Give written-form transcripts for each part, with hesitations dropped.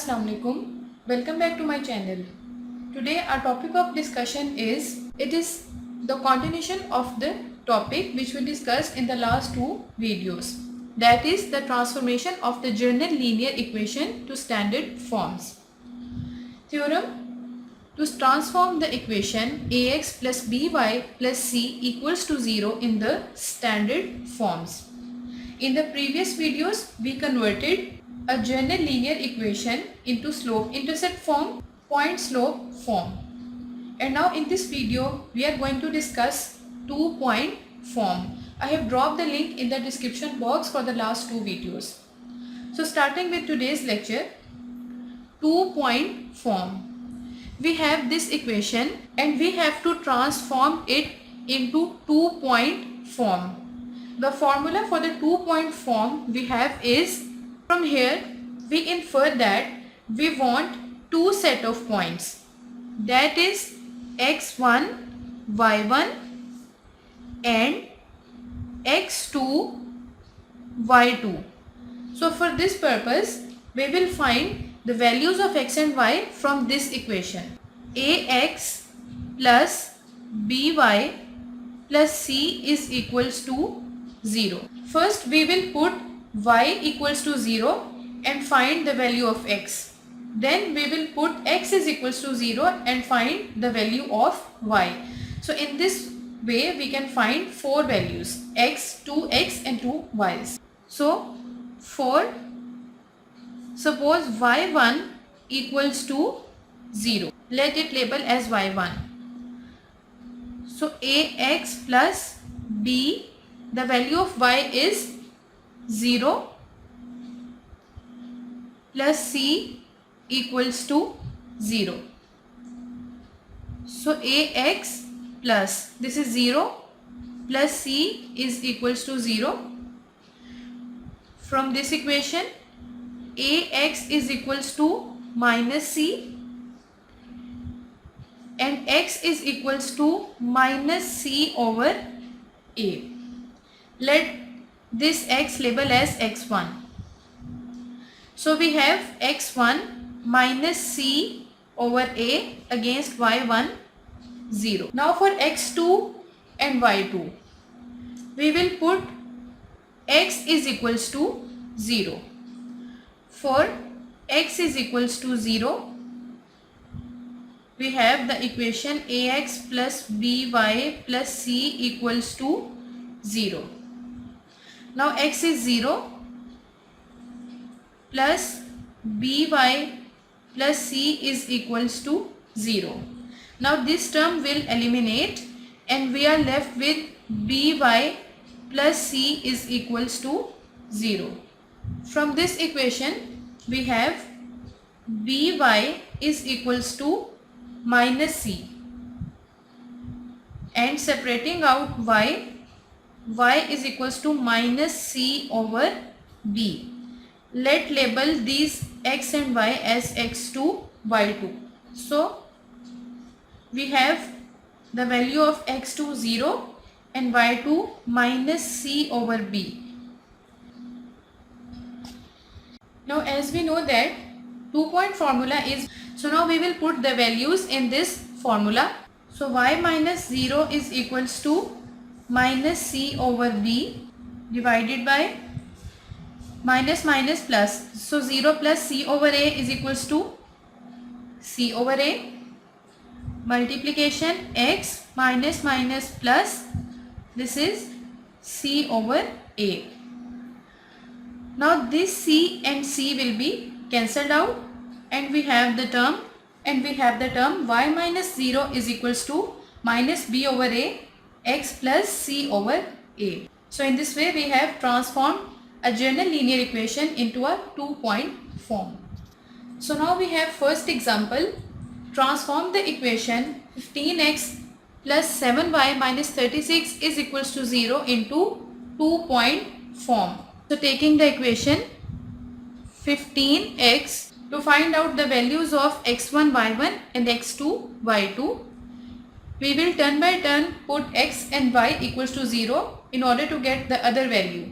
Assalamu alaikum. Welcome back to my channel. Today our topic of discussion is the continuation of the topic which we discussed in the last two videos. That is the transformation of the general linear equation to standard forms. Theorem: to transform the equation ax plus by plus c equals to 0 in the standard forms. In the previous videos, we converted a general linear equation into slope-intercept form, point-slope form. And now in this video, we are going to discuss two-point form. I have dropped the link in the description box for the last two videos. So starting with today's lecture, two-point form. We have this equation and we have to transform it into two-point form. The formula for the two-point form we have is, from here we infer that we want two set of points, that is x1, y1 and x2, y2. So for this purpose we will find the values of x and y from this equation. Ax plus by plus c is equals to 0. First we will put y equals to 0 and find the value of x. Then we will put x is equals to 0 and find the value of y. So in this way we can find four values: x, 2x and 2y's. So for suppose y1 equals to 0. Let it label as y1. So ax plus b, the value of y is 0 plus c equals to 0. So ax plus, this is 0 plus c is equals to 0. From this equation ax is equals to minus c and x is equals to minus c over a. Let this x label as x1. So we have x1 minus c over a against y1, 0. Now for x2 and y2, we will put x is equals to 0. For x is equals to 0, we have the equation ax plus by plus c equals to 0. Now x is 0 plus by plus c is equals to 0. Now this term will eliminate and we are left with by plus c is equals to 0. From this equation we have by is equals to minus c, and separating out y is equals to minus c over b. Let label these x and y as x2, y2. So we have the value of x2 0 and y2 minus c over b. Now as we know that two-point formula is, so now we will put the values in this formula. So y minus 0 is equals to minus c over b divided by minus minus plus. So 0 plus c over a is equals to c over a, multiplication x minus minus plus, this is c over a. Now this c and c will be cancelled out and we have the term y minus 0 is equals to minus b over a x plus c over a. So in this way we have transformed a general linear equation into a two-point form. So now we have first example: transform the equation 15x plus 7y minus 36 is equals to 0 into two-point form. So taking the equation 15x, to find out the values of x1, y1 and x2, y2, we will turn by turn put x and y equals to 0 in order to get the other value.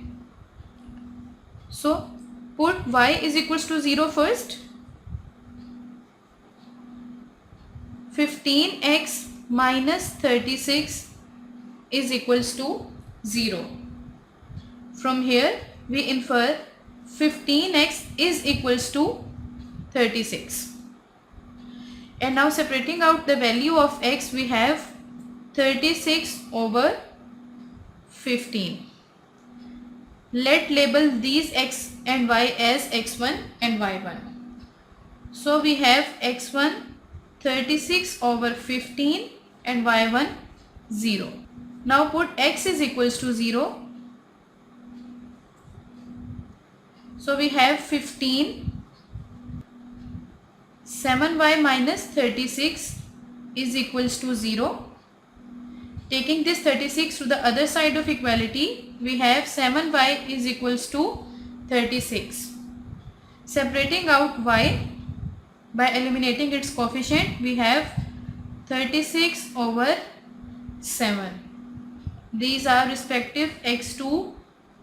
So put y is equals to 0 first 15x minus 36 is equals to 0. From here we infer 15x is equals to 36. And now separating out the value of x, we have 36 over 15. Let label these x and y as x1 and y1. So we have x1 36 over 15 and y1 0. Now put x is equals to 0. So we have 15. 7y minus 36 is equals to 0. Taking this 36 to the other side of equality, we have 7y is equals to 36. Separating out y by eliminating its coefficient, we have 36 over 7. These are respective x2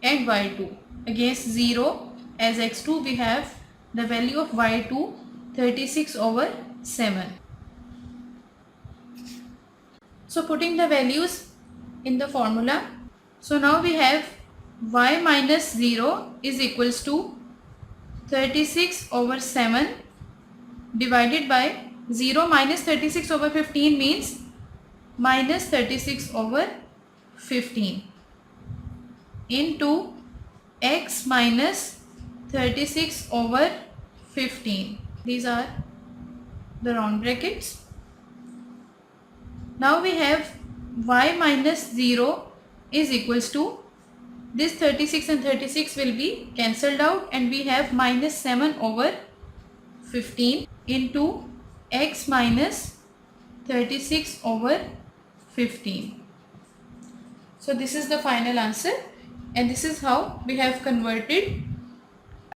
and y2. Against 0 as x2, we have the value of y2 36 over 7. So putting the values in the formula. So now we have y minus 0 is equals to 36 over 7 divided by 0 minus 36 over 15 means minus 36 over 15 into x minus 36 over 15. These are the round brackets. Now we have y minus 0 is equals to, this 36 and 36 will be cancelled out and we have minus 7 over 15 into x minus 36 over 15. So this is the final answer, and this is how we have converted